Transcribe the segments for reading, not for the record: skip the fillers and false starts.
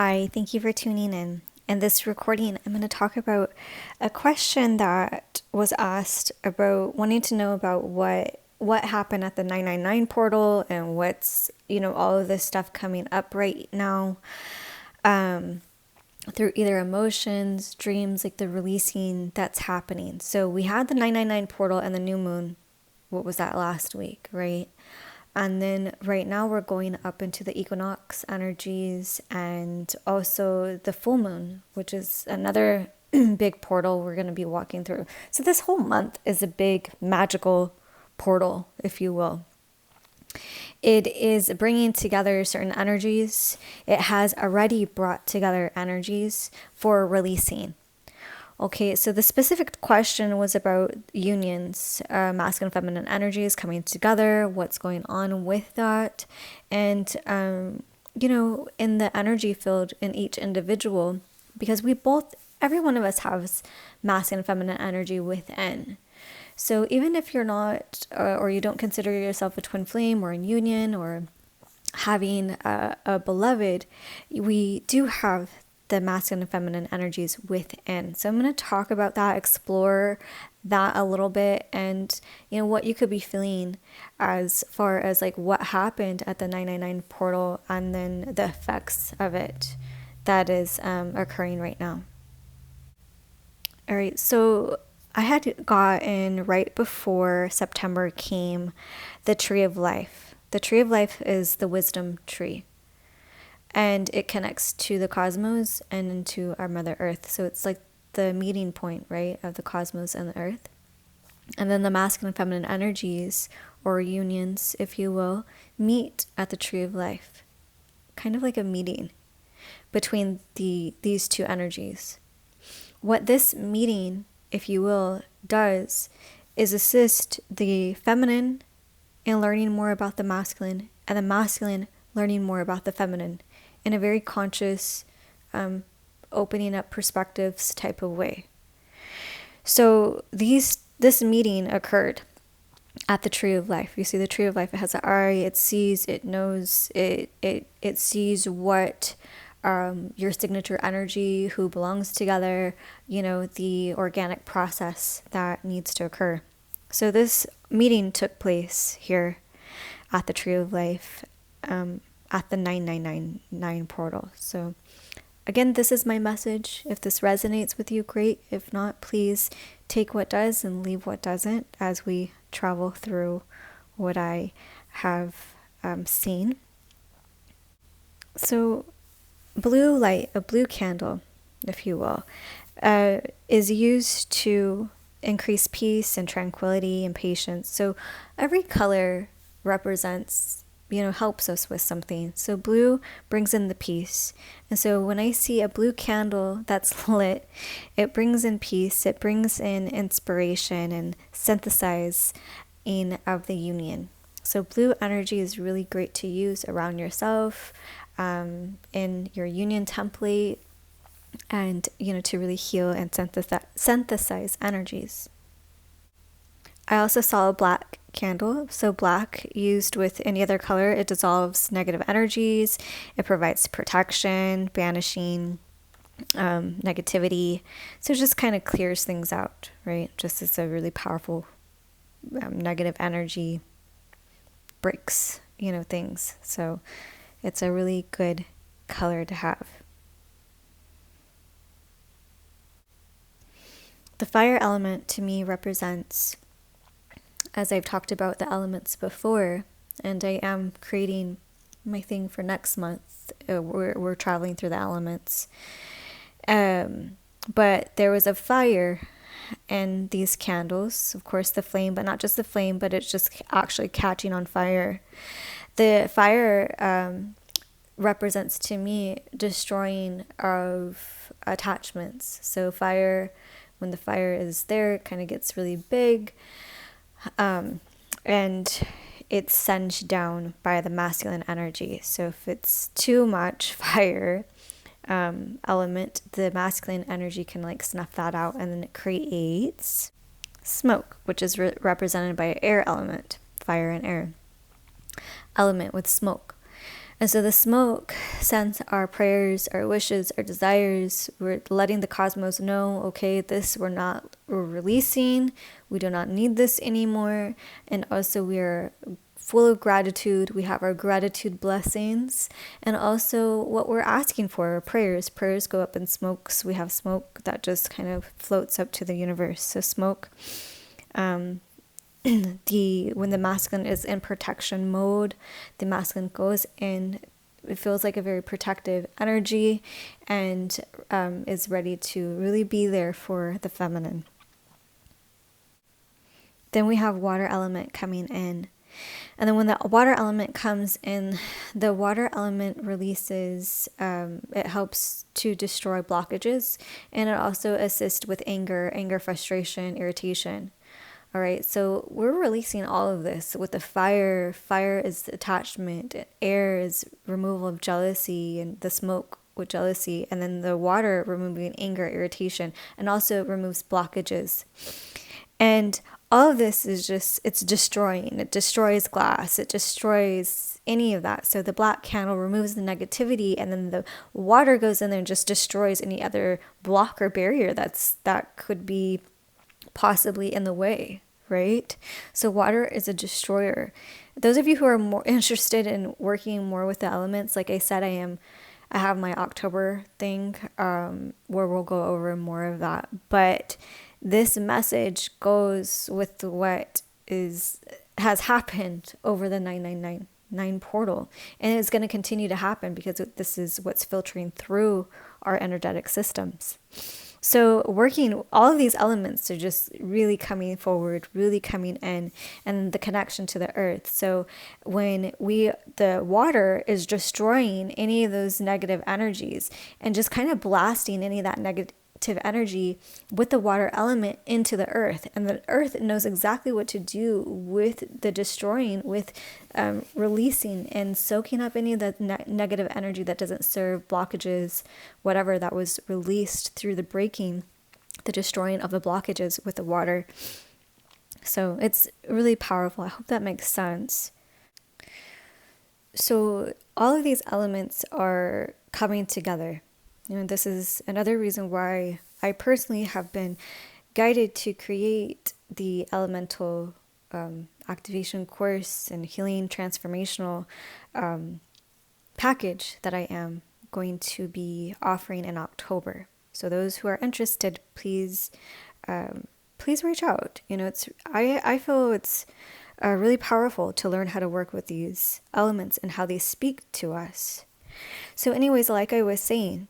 Hi, thank you for tuning in. In this recording, I'm going to talk about a question that was asked about wanting to know about what happened at the 999 portal and what's, all of this stuff coming up right now through either emotions, dreams, like the releasing that's happening. So we had the 999 portal and the new moon. What was that last week, right? And then right now we're going up into the equinox energies and also the full moon, which is another big portal we're going to be walking through. So this whole month is a big magical portal, if you will. It is bringing together certain energies. It has already brought together energies for releasing. Okay, so the specific question was about unions, masculine and feminine energies coming together, what's going on with that, and, in the energy field in each individual, because every one of us has masculine and feminine energy within. So even if you're not, or you don't consider yourself a twin flame or in union or having a beloved, we do have the masculine and feminine energies within. So I'm going to talk about that, explore that a little bit, and what you could be feeling as far as like what happened at the 999 portal and then the effects of it that is occurring right now. All right, so I had gotten right before September came the Tree of Life. The Tree of Life is the wisdom tree. And it connects to the cosmos and into our Mother Earth. So it's like the meeting point, right, of the cosmos and the Earth. And then the masculine and feminine energies, or unions, if you will, meet at the Tree of Life. Kind of like a meeting between these two energies. What this meeting, if you will, does is assist the feminine in learning more about the masculine, and the masculine learning more about the feminine in a very conscious, opening up perspectives type of way. So this meeting occurred at the Tree of Life. You see the Tree of Life, it has an eye, it sees, it knows, it sees what your signature energy, who belongs together, the organic process that needs to occur. So this meeting took place here at the Tree of Life, at the 9999 portal. So again, this is my message. If this resonates with you, great. If not, please take what does and leave what doesn't as we travel through what I have seen. So blue light, a blue candle, if you will, is used to increase peace and tranquility and patience. So every color represents, helps us with something. So blue brings in the peace. And so when I see a blue candle that's lit, it brings in peace, it brings in inspiration and synthesizing of the union. So blue energy is really great to use around yourself, in your union template, and, to really heal and synthesize energies. I also saw a black candle. So black, used with any other color, it dissolves negative energies. It provides protection, banishing negativity. So it just kind of clears things out, right? Just as a really powerful negative energy breaks, things. So it's a really good color to have. The fire element to me represents, as I've talked about the elements before, and I am creating my thing for next month. We're traveling through the elements. But there was a fire in these candles, of course the flame, but not just the flame, but it's just actually catching on fire. The fire represents to me destroying of attachments. So fire, when the fire is there, it kind of gets really big. And it's singed down by the masculine energy. So if it's too much fire element, the masculine energy can like snuff that out, and then it creates smoke, which is represented by air element, fire and air element with smoke. And so the smoke sends our prayers, our wishes, our desires. We're letting the cosmos know, okay, we're releasing. We do not need this anymore. And also we are full of gratitude. We have our gratitude blessings. And also what we're asking for, our prayers. Prayers go up in smoke. So we have smoke that just kind of floats up to the universe. So smoke, when the masculine is in protection mode, the masculine goes in, it feels like a very protective energy, and is ready to really be there for the feminine. Then we have water element coming in. And then when the water element comes in, the water element releases, it helps to destroy blockages, and it also assists with anger, frustration, irritation. All right, so we're releasing all of this with the fire. Fire is attachment, air is removal of jealousy, and the smoke with jealousy, and then the water removing anger, irritation, and also removes blockages. And all of this is it's destroying. It destroys glass. It destroys any of that. So the black candle removes the negativity, and then the water goes in there and just destroys any other block or barrier that could be possibly in the way, right? So water is a destroyer. Those of you who are more interested in working more with the elements, like I said, I have my October thing where we'll go over more of that. But this message goes with what has happened over the 999 portal, and it's going to continue to happen because this is what's filtering through our energetic systems. So working, all of these elements are just really coming forward, really coming in, and the connection to the earth. So when the water is destroying any of those negative energies and just kind of blasting any of that negative energy with the water element into the earth, and the earth knows exactly what to do with the destroying, with releasing and soaking up any of the negative energy that doesn't serve, blockages, whatever that was released through the breaking, the destroying of the blockages with the water. So it's really powerful. I hope that makes sense. So all of these elements are coming together. This is another reason why I personally have been guided to create the elemental activation course and healing transformational package that I am going to be offering in October. So those who are interested, please reach out. I feel it's really powerful to learn how to work with these elements and how they speak to us. So anyways, like I was saying,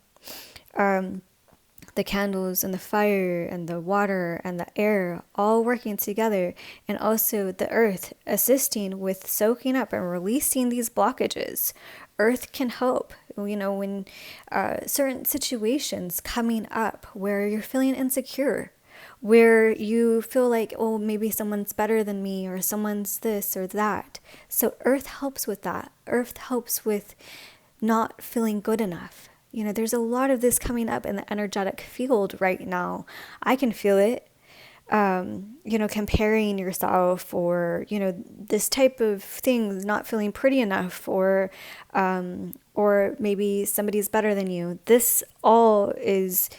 the candles and the fire and the water and the air all working together, and also the earth assisting with soaking up and releasing these blockages. Earth can help, when certain situations coming up where you're feeling insecure, where you feel like, oh, maybe someone's better than me, or someone's this or that. So earth helps with that. Earth helps with not feeling good enough. There's a lot of this coming up in the energetic field right now. I can feel it. Comparing yourself, or, this type of things, not feeling pretty enough, or maybe somebody's better than you. This all is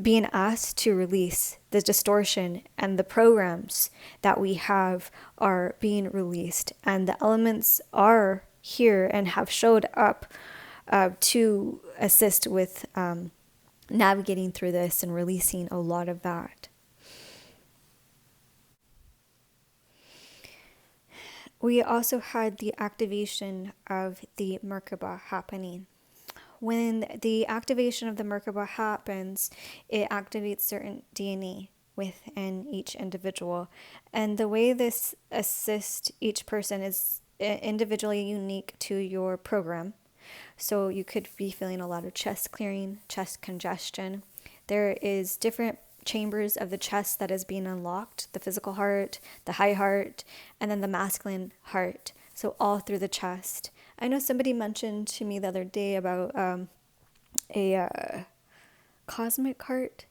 being asked to release. The distortion and the programs that we have are being released, and the elements are here and have showed up to assist with navigating through this and releasing a lot of that. We also had the activation of the Merkaba happening. When the activation of the Merkaba happens, it activates certain DNA within each individual. And the way this assists each person is individually unique to your program. So you could be feeling a lot of chest clearing, chest congestion. There is different chambers of the chest that is being unlocked: the physical heart, the high heart, and then the masculine heart. So all through the chest. I know somebody mentioned to me the other day about a cosmic heart.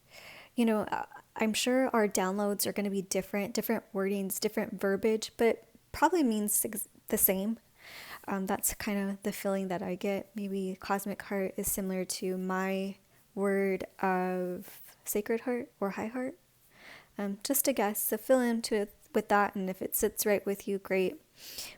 I'm sure our downloads are going to be different wordings, different verbiage, but probably means the same. That's kind of the feeling that I get. Maybe cosmic heart is similar to my word of sacred heart or high heart. Just a guess. So fill into it with that, and if it sits right with you, great.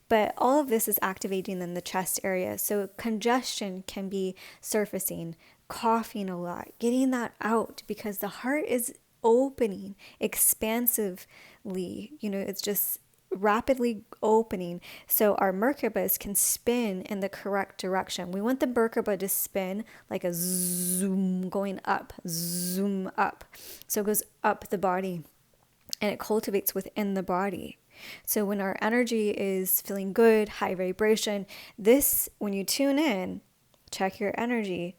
But all of this is activating in the chest area. So congestion can be surfacing, coughing a lot, getting that out because the heart is opening expansively. It's just rapidly opening so our Merkabas can spin in the correct direction. We want the Merkaba to spin like a zoom going up, zoom up. So it goes up the body and it cultivates within the body. So when our energy is feeling good, high vibration, when you tune in, check your energy,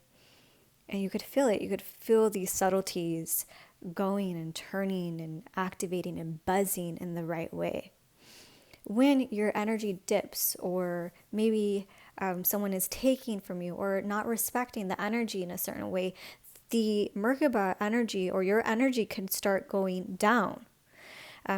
and you could feel it. You could feel these subtleties going and turning and activating and buzzing in the right way. When your energy dips, or maybe someone is taking from you or not respecting the energy in a certain way, the Merkaba energy or your energy can start going down.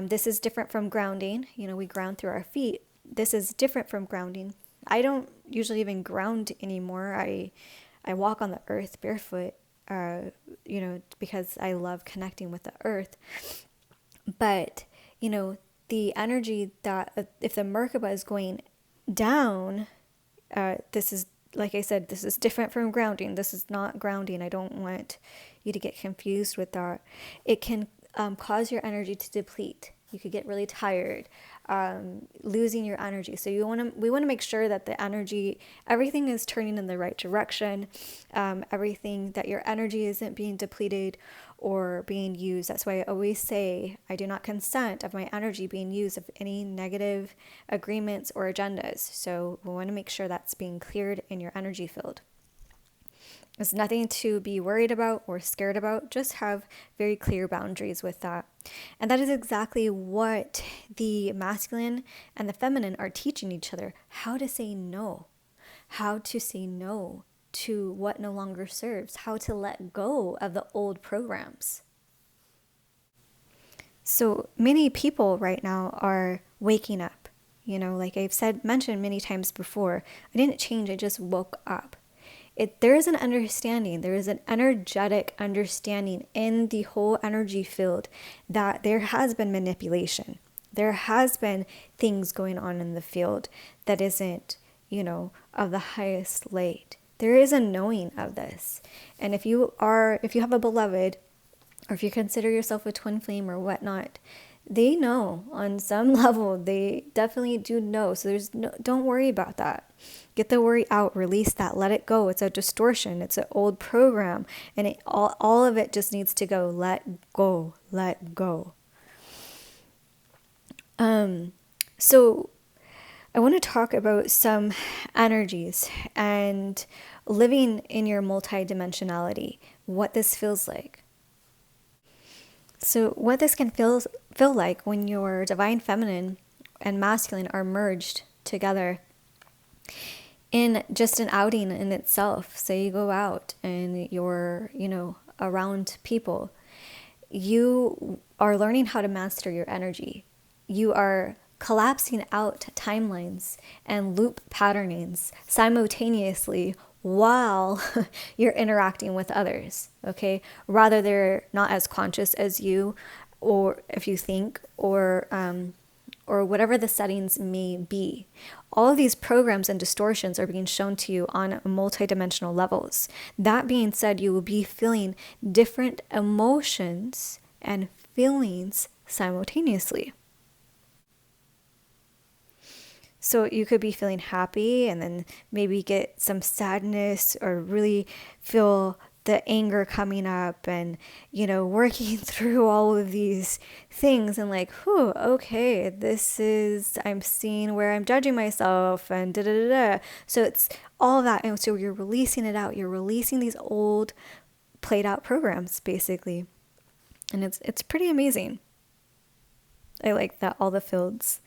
This is different from grounding. We ground through our feet. This is different from grounding. I don't usually even ground anymore. I walk on the earth barefoot, because I love connecting with the earth. But, the energy that if the Merkaba is going down, this is, like I said, this is different from grounding. This is not grounding. I don't want you to get confused with that. It can cause your energy to deplete. You could get really tired, losing your energy. So we want to make sure that the energy, everything is turning in the right direction. Everything that your energy isn't being depleted or being used. That's why I always say I do not consent of my energy being used of any negative agreements or agendas. So we want to make sure that's being cleared in your energy field. There's nothing to be worried about or scared about. Just have very clear boundaries with that. And that is exactly what the masculine and the feminine are teaching each other. How to say no. How to say no to what no longer serves. How to let go of the old programs. So many people right now are waking up. Like I've mentioned many times before, I didn't change, I just woke up. There is an understanding, there is an energetic understanding in the whole energy field that there has been manipulation. There has been things going on in the field that isn't, of the highest light. There is a knowing of this. And if you have a beloved, or if you consider yourself a twin flame or whatnot, they know on some level. They definitely do know. So don't worry about that. Get the worry out, release that, let it go. It's a distortion. It's an old program. And all of it just needs to go. Let go, let go. So I want to talk about some energies and living in your multidimensionality, what this feels like. So what this can feel like when your divine feminine and masculine are merged together in just an outing in itself. Say you go out and you're, around people. You are learning how to master your energy. You are collapsing out timelines and loop patternings simultaneously while you're interacting with others, okay? Rather, they're not as conscious as you, or if you think, or whatever the settings may be. All of these programs and distortions are being shown to you on multidimensional levels. That being said, you will be feeling different emotions and feelings simultaneously. So you could be feeling happy and then maybe get some sadness or really feel the anger coming up and, working through all of these things and like, okay, I'm seeing where I'm judging myself and da-da-da-da. So it's all that. And so you're releasing it out. You're releasing these old played out programs, basically. And it's pretty amazing. I like that, all the fields.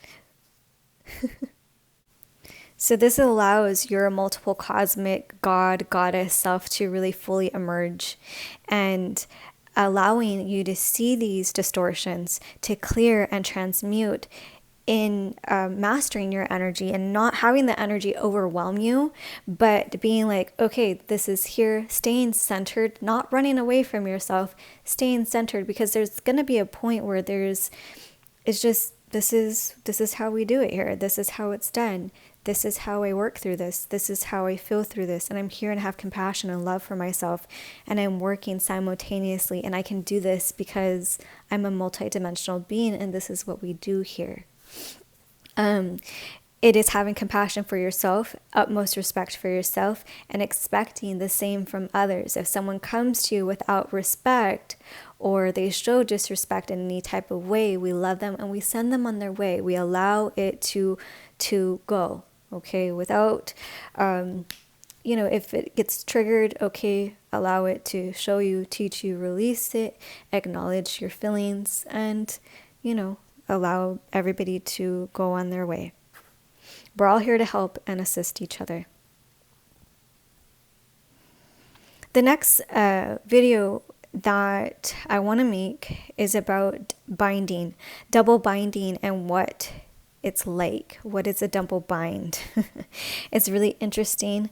So this allows your multiple cosmic God, goddess self to really fully emerge and allowing you to see these distortions, to clear and transmute in mastering your energy and not having the energy overwhelm you, but being like, okay, this is here, staying centered, not running away from yourself, staying centered, because there's going to be a point where it's just, this is how we do it here. This is how it's done. This is how I work through this. This is how I feel through this. And I'm here and have compassion and love for myself. And I'm working simultaneously. And I can do this because I'm a multidimensional being. And this is what we do here. It is having compassion for yourself, utmost respect for yourself, and expecting the same from others. If someone comes to you without respect, or they show disrespect in any type of way, we love them and we send them on their way. We allow it to go, okay? Without, if it gets triggered, okay, allow it to show you, teach you, release it, acknowledge your feelings, and, allow everybody to go on their way. We're all here to help and assist each other. The next video that I want to make is about binding, double binding, and what it's like. What is a double bind? It's a really interesting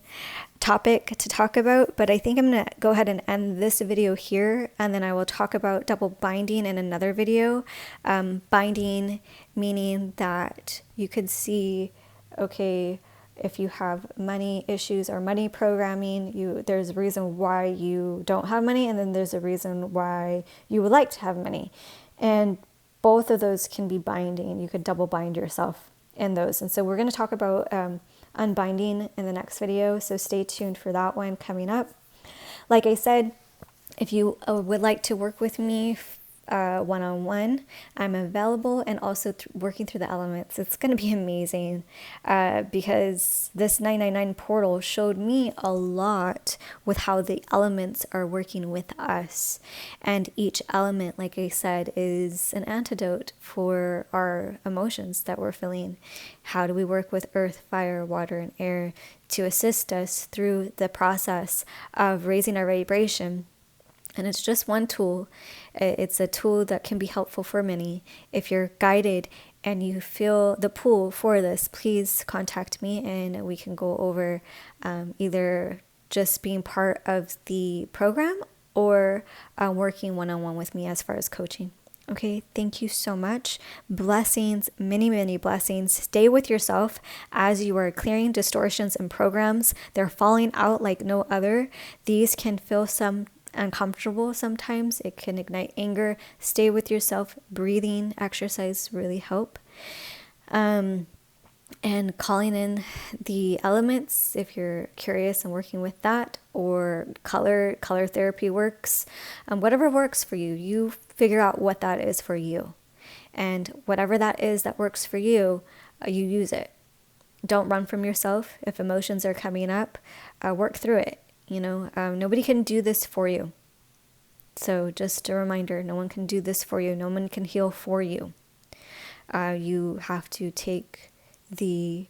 topic to talk about, but I think I'm going to go ahead and end this video here, and then I will talk about double binding in another video. Binding meaning that you could see, okay, if you have money issues or money programming, there's a reason why you don't have money, and then there's a reason why you would like to have money. And both of those can be binding. You could double bind yourself in those. And so we're going to talk about unbinding in the next video. So stay tuned for that one coming up. Like I said, if you would like to work with me one-on-one, I'm available, and also working through the elements. It's going to be amazing because this 999 portal showed me a lot with how the elements are working with us, and each element, like I said, is an antidote for our emotions that we're feeling. How do we work with earth, fire, water, and air to assist us through the process of raising our vibration? And it's just one tool. It's a tool that can be helpful for many. If you're guided and you feel the pull for this, please contact me and we can go over either just being part of the program or working one-on-one with me as far as coaching. Okay, thank you so much. Blessings, many, many blessings. Stay with yourself as you are clearing distortions and programs. They're falling out like no other. These can feel some uncomfortable sometimes. It can ignite anger. Stay with yourself. Breathing exercise really help. And calling in the elements if you're curious and working with that, or color therapy works. Whatever works for you, you figure out what that is for you. And whatever that is that works for you, you use it. Don't run from yourself. If emotions are coming up, work through it. Nobody can do this for you. So just a reminder, no one can do this for you. No one can heal for you. You have to take the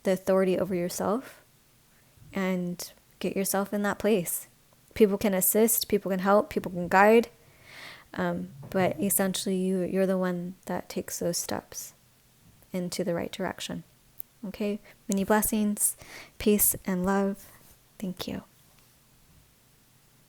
authority over yourself and get yourself in that place. People can assist, people can help, people can guide, but essentially you're the one that takes those steps into the right direction. Okay? Many blessings, peace, and love. Thank you.